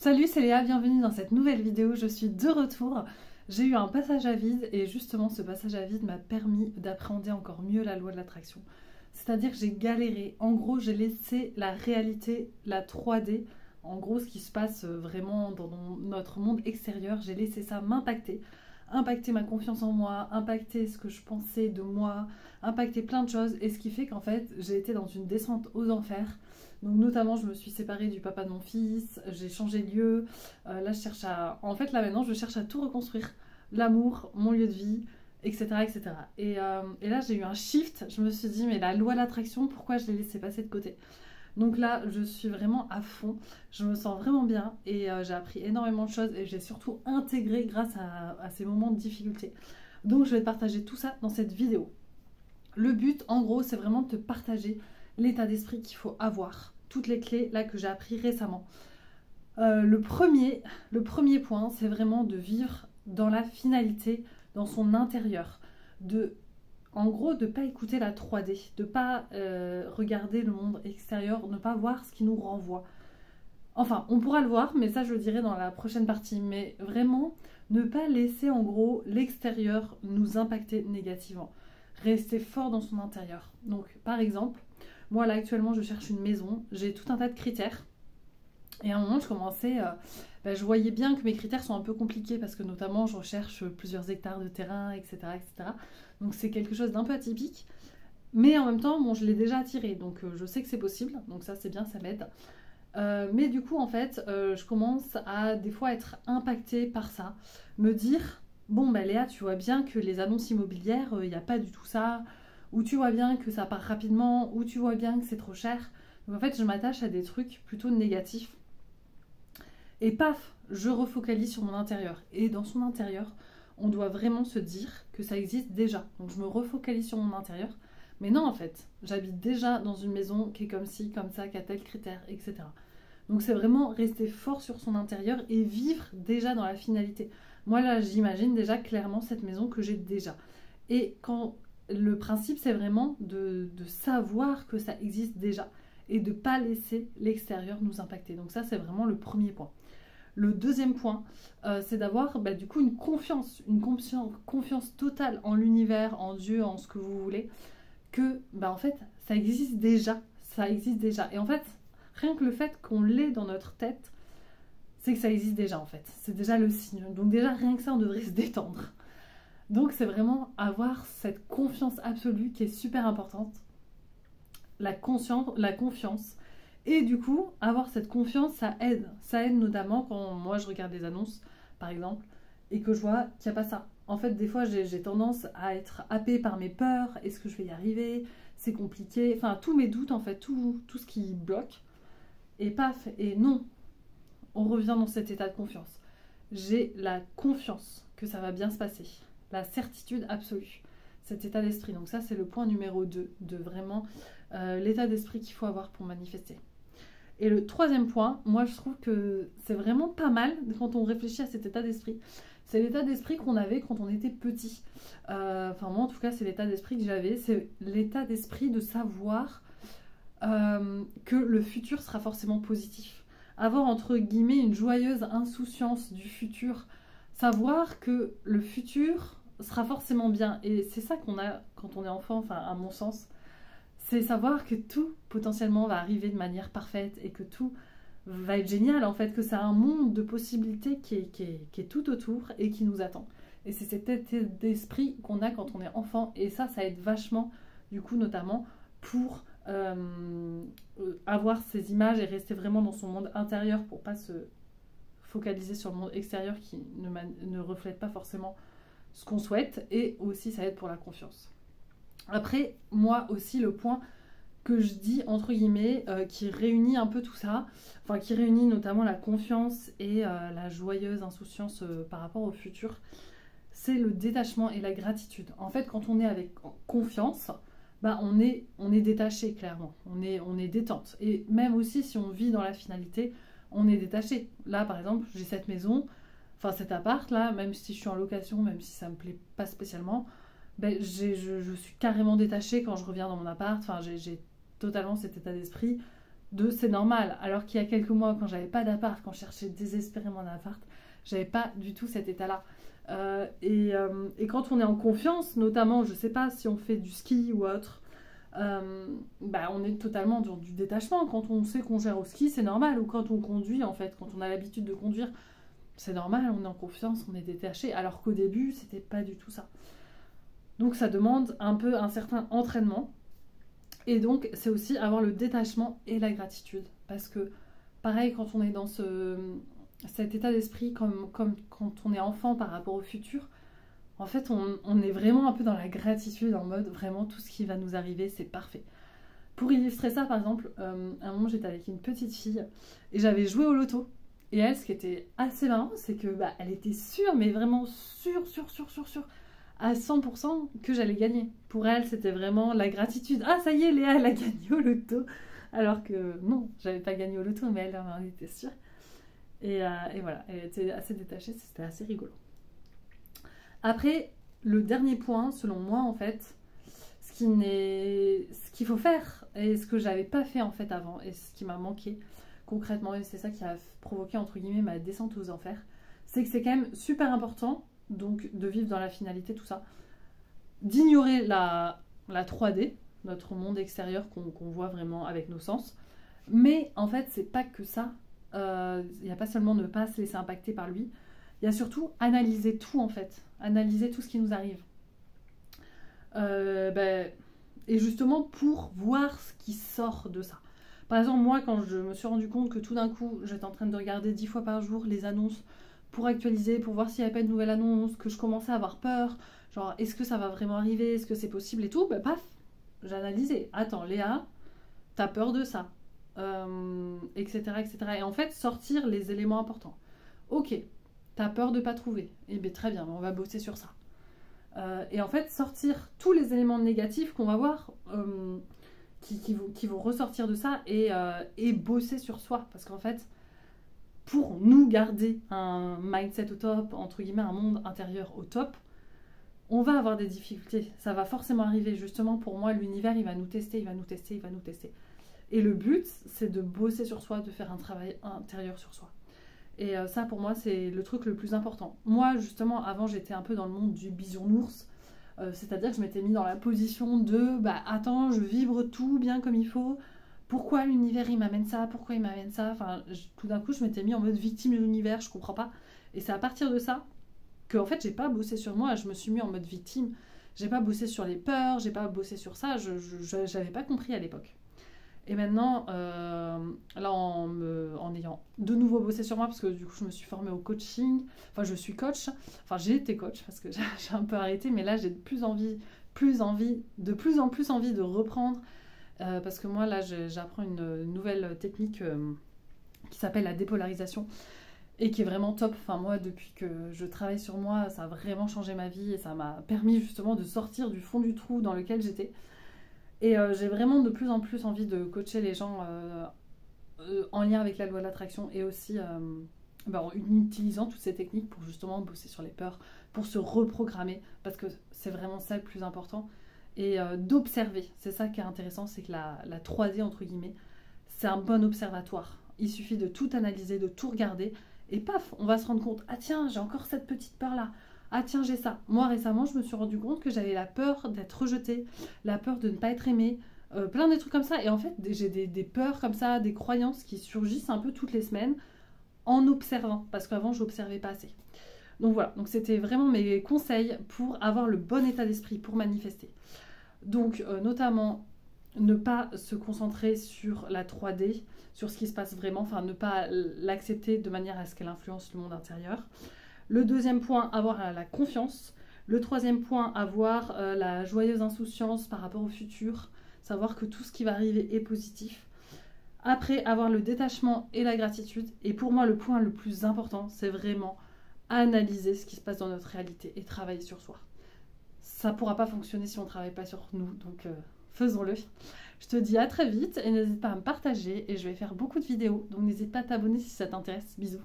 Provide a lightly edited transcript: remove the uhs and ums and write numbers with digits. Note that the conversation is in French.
Salut, c'est Léa, bienvenue dans cette nouvelle vidéo, je suis de retour. J'ai eu un passage à vide et justement ce passage à vide m'a permis d'appréhender encore mieux la loi de l'attraction. C'est-à-dire que j'ai galéré, en gros j'ai laissé la réalité, la 3D, en gros ce qui se passe vraiment dans notre monde extérieur, j'ai laissé ça m'impacter. Impacter ma confiance en moi, impacter ce que je pensais de moi, impacter plein de choses et ce qui fait qu'en fait j'ai été dans une descente aux enfers. Donc notamment je me suis séparée du papa de mon fils, j'ai changé de lieu, là je cherche à... En fait là maintenant je cherche à tout reconstruire, l'amour, mon lieu de vie, etc. etc. Et là j'ai eu un shift, je me suis dit mais la loi de l'attraction, pourquoi je l'ai laissé passer de côté? Donc là, je suis vraiment à fond, je me sens vraiment bien et j'ai appris énormément de choses et j'ai surtout intégré grâce à ces moments de difficulté. Donc je vais te partager tout ça dans cette vidéo. Le but, en gros, c'est vraiment de te partager l'état d'esprit qu'il faut avoir, toutes les clés là que j'ai appris récemment. Le premier point, c'est vraiment de vivre dans la finalité, dans son intérieur, en gros, de ne pas écouter la 3D, de ne pas regarder le monde extérieur, ne pas voir ce qui nous renvoie. Enfin, on pourra le voir, mais ça je le dirai dans la prochaine partie. Mais vraiment, ne pas laisser en gros l'extérieur nous impacter négativement. Rester fort dans son intérieur. Donc, par exemple, moi là actuellement je cherche une maison, j'ai tout un tas de critères. Et à un moment je commençais... je voyais bien que mes critères sont un peu compliqués parce que notamment je recherche plusieurs hectares de terrain, etc. etc. Donc c'est quelque chose d'un peu atypique. Mais en même temps, bon, je l'ai déjà attiré, donc je sais que c'est possible. Donc ça c'est bien, ça m'aide. Mais du coup en fait, je commence à des fois être impactée par ça. Me dire, bon bah Léa, tu vois bien que les annonces immobilières, il n'y a pas du tout ça. Ou tu vois bien que ça part rapidement, ou tu vois bien que c'est trop cher. Donc en fait je m'attache à des trucs plutôt négatifs. Et paf, je refocalise sur mon intérieur. Et dans son intérieur, on doit vraiment se dire que ça existe déjà. Donc je me refocalise sur mon intérieur. Mais non, en fait, j'habite déjà dans une maison qui est comme ci, comme ça, qui a tel critère, etc. Donc c'est vraiment rester fort sur son intérieur et vivre déjà dans la finalité. Moi là, j'imagine déjà clairement cette maison que j'ai déjà. Et quand le principe, c'est vraiment de savoir que ça existe déjà et de ne pas laisser l'extérieur nous impacter. Donc ça, c'est vraiment le premier point. Le deuxième point, c'est d'avoir du coup une confiance totale en l'univers, en Dieu, en ce que vous voulez, que en fait, ça existe déjà. Et en fait, rien que le fait qu'on l'ait dans notre tête, c'est que ça existe déjà en fait. C'est déjà le signe. Donc déjà, rien que ça, on devrait se détendre. Donc c'est vraiment avoir cette confiance absolue qui est super importante. La confiance. Et du coup, avoir cette confiance, ça aide. Ça aide notamment quand moi je regarde des annonces, par exemple, et que je vois qu'il n'y a pas ça. En fait, des fois, j'ai tendance à être happée par mes peurs. Est-ce que je vais y arriver? C'est compliqué. Enfin, tous mes doutes, en fait, tout ce qui bloque. Et paf, et non, on revient dans cet état de confiance. J'ai la confiance que ça va bien se passer. La certitude absolue. Cet état d'esprit. Donc ça, c'est le point numéro 2, de vraiment l'état d'esprit qu'il faut avoir pour manifester. Et le troisième point, moi je trouve que c'est vraiment pas mal quand on réfléchit à cet état d'esprit. C'est l'état d'esprit qu'on avait quand on était petit. Enfin moi en tout cas c'est l'état d'esprit que j'avais. C'est l'état d'esprit de savoir que le futur sera forcément positif. Avoir entre guillemets une joyeuse insouciance du futur. Savoir que le futur sera forcément bien. Et c'est ça qu'on a quand on est enfant, enfin à mon sens. C'est savoir que tout potentiellement va arriver de manière parfaite et que tout va être génial en fait, que c'est un monde de possibilités qui est tout autour et qui nous attend. Et c'est cet état d'esprit qu'on a quand on est enfant et ça aide vachement du coup notamment pour avoir ces images et rester vraiment dans son monde intérieur pour pas se focaliser sur le monde extérieur qui ne reflète pas forcément ce qu'on souhaite et aussi ça aide pour la confiance. Après, moi aussi, le point que je dis, entre guillemets, qui réunit un peu tout ça, enfin qui réunit notamment la confiance et la joyeuse insouciance par rapport au futur, c'est le détachement et la gratitude. En fait, quand on est avec confiance, on est détaché, clairement. On est détente. Et même aussi, si on vit dans la finalité, on est détaché. Là, par exemple, j'ai cette maison, enfin cet appart-là, même si je suis en location, même si ça me plaît pas spécialement, je suis carrément détachée quand je reviens dans mon appart. Enfin, j'ai totalement cet état d'esprit de c'est normal. Alors qu'il y a quelques mois, quand j'avais pas d'appart, quand je cherchais désespérément un appart, j'avais pas du tout cet état-là. Et quand on est en confiance, notamment, je sais pas si on fait du ski ou autre, on est totalement dans du détachement. Quand on sait qu'on gère au ski, c'est normal. Ou quand on conduit, en fait, quand on a l'habitude de conduire, c'est normal, on est en confiance, on est détaché. Alors qu'au début, c'était pas du tout ça. Donc ça demande un peu un certain entraînement. Et donc, c'est aussi avoir le détachement et la gratitude. Parce que, pareil, quand on est dans cet état d'esprit, comme quand on est enfant par rapport au futur, en fait, on est vraiment un peu dans la gratitude, en mode, vraiment, tout ce qui va nous arriver, c'est parfait. Pour illustrer ça, par exemple, à un moment, j'étais avec une petite fille, et j'avais joué au loto. Et elle, ce qui était assez marrant, c'est que elle était sûre, mais vraiment sûre, à 100% que j'allais gagner. Pour elle, c'était vraiment la gratitude. Ah, ça y est, Léa, elle a gagné au loto. Alors que non, j'avais pas gagné au loto, mais elle en était sûre. Et voilà, elle était assez détachée, c'était assez rigolo. Après, le dernier point, selon moi, en fait, ce qu'il faut faire, et ce que j'avais pas fait en fait avant, et ce qui m'a manqué concrètement, et c'est ça qui a provoqué, entre guillemets, ma descente aux enfers, c'est que c'est quand même super important, donc de vivre dans la finalité, tout ça, d'ignorer la 3D, notre monde extérieur qu'on voit vraiment avec nos sens, mais en fait, c'est pas que ça. Il n'y a pas seulement ne pas se laisser impacter par lui, il y a surtout analyser tout en fait, analyser tout ce qui nous arrive. Et justement pour voir ce qui sort de ça. Par exemple, moi quand je me suis rendu compte que tout d'un coup j'étais en train de regarder 10 fois par jour les annonces pour actualiser, pour voir s'il n'y avait pas de nouvelles annonces, que je commençais à avoir peur, genre est-ce que ça va vraiment arriver, est-ce que c'est possible et tout, paf, j'analysais. Attends Léa, t'as peur de ça, etc., etc. Et en fait, sortir les éléments importants. Ok, t'as peur de pas trouver. Eh bien, très bien, on va bosser sur ça. Et en fait, sortir tous les éléments négatifs qu'on va voir, qui vont ressortir de ça, et bosser sur soi. Parce qu'en fait, pour nous garder un mindset au top, entre guillemets, un monde intérieur au top, on va avoir des difficultés. Ça va forcément arriver. Justement, pour moi, l'univers, il va nous tester, il va nous tester, il va nous tester. Et le but, c'est de bosser sur soi, de faire un travail intérieur sur soi. Et ça, pour moi, c'est le truc le plus important. Moi, justement, avant, j'étais un peu dans le monde du bisounours. C'est-à-dire que je m'étais mis dans la position de « Attends, je vibre tout bien comme il faut. Pourquoi l'univers, il m'amène ça? Pourquoi il m'amène ça ?» Enfin, tout d'un coup, je m'étais mis en mode victime de l'univers, je comprends pas. Et c'est à partir de ça que, en fait, j'ai pas bossé sur moi. Je me suis mis en mode victime. J'ai pas bossé sur les peurs, j'ai pas bossé sur ça. J'avais pas compris à l'époque. Et maintenant, là, en ayant de nouveau bossé sur moi, parce que du coup, je me suis formée au coaching, enfin, je suis coach, enfin, j'ai été coach, parce que j'ai un peu arrêté, mais là, j'ai de plus en plus envie de reprendre, parce que moi, là, j'apprends une nouvelle technique qui s'appelle la dépolarisation, et qui est vraiment top. Enfin, moi, depuis que je travaille sur moi, ça a vraiment changé ma vie, et ça m'a permis justement de sortir du fond du trou dans lequel j'étais. Et j'ai vraiment de plus en plus envie de coacher les gens en lien avec la loi de l'attraction et aussi en utilisant toutes ces techniques pour justement bosser sur les peurs, pour se reprogrammer, parce que c'est vraiment ça le plus important. Et d'observer, c'est ça qui est intéressant, c'est que la 3D, entre guillemets, c'est un bon observatoire. Il suffit de tout analyser, de tout regarder, et paf, on va se rendre compte, ah tiens, j'ai encore cette petite peur-là. Ah tiens, j'ai ça. Moi, récemment, je me suis rendu compte que j'avais la peur d'être rejetée, la peur de ne pas être aimée, plein de trucs comme ça. Et en fait, j'ai des peurs comme ça, des croyances qui surgissent un peu toutes les semaines en observant, parce qu'avant, je n'observais pas assez. Donc voilà, donc c'était vraiment mes conseils pour avoir le bon état d'esprit, pour manifester. Donc, notamment, ne pas se concentrer sur la 3D, sur ce qui se passe vraiment, enfin, ne pas l'accepter de manière à ce qu'elle influence le monde intérieur. Le deuxième point, avoir la confiance. Le troisième point, avoir la joyeuse insouciance par rapport au futur. Savoir que tout ce qui va arriver est positif. Après, avoir le détachement et la gratitude. Et pour moi, le point le plus important, c'est vraiment analyser ce qui se passe dans notre réalité et travailler sur soi. Ça ne pourra pas fonctionner si on ne travaille pas sur nous. Donc, faisons-le. Je te dis à très vite et n'hésite pas à me partager. Et je vais faire beaucoup de vidéos. Donc, n'hésite pas à t'abonner si ça t'intéresse. Bisous.